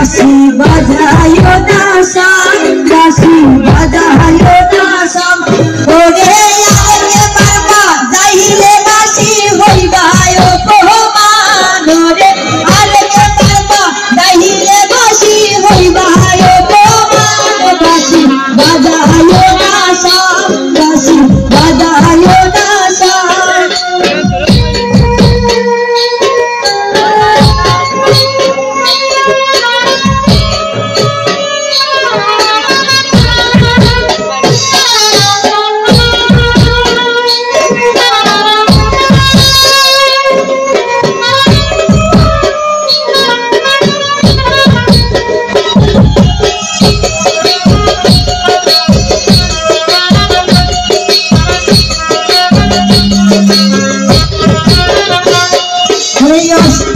বাঁশি বাজায়ো না শাম, বাঁশি বাজায়ো না শাম। ওরে আগে বাবা যাইলে বাঁশি হইবায় অপমান, ওরে আগে বাবা যাইলে বাঁশি হইবায় অপমান। বাঁশি বাজায়ো না শাম, বাঁশি বাজায়ো না শাম।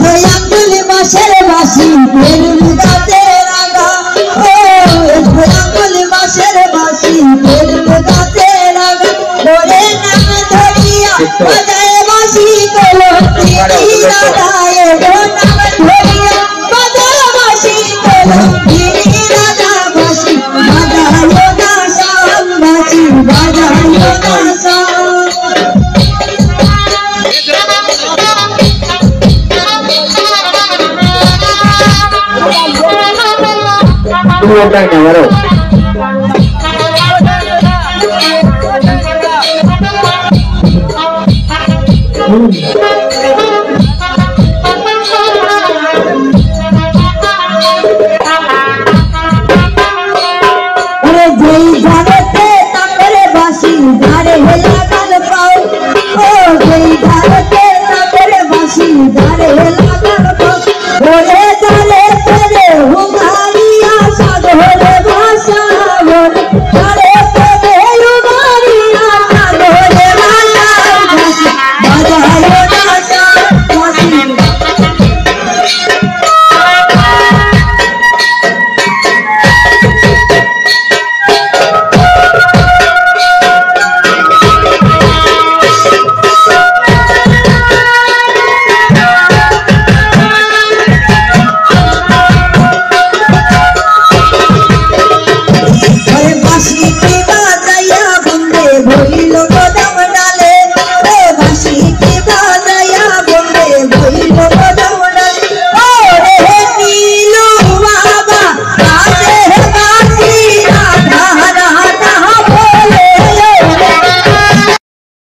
ভয়াঙ্কুল মাসের বাসি বেলুন গাছে রাগা, ও ভয়াঙ্কুল মাসের বাসি বেলুন গাছে রাগা। ওরে নাম ধরিয়া বাজায় বাসি কলঙ্কিনী রাধা, এগো নাম ধরিয়া বাজায় বাসি কলঙ্কিনী রাধা। বাসি বাজায়ো না শাম, বাসি বাজায়ো না শাম। Tú no estás cabrón.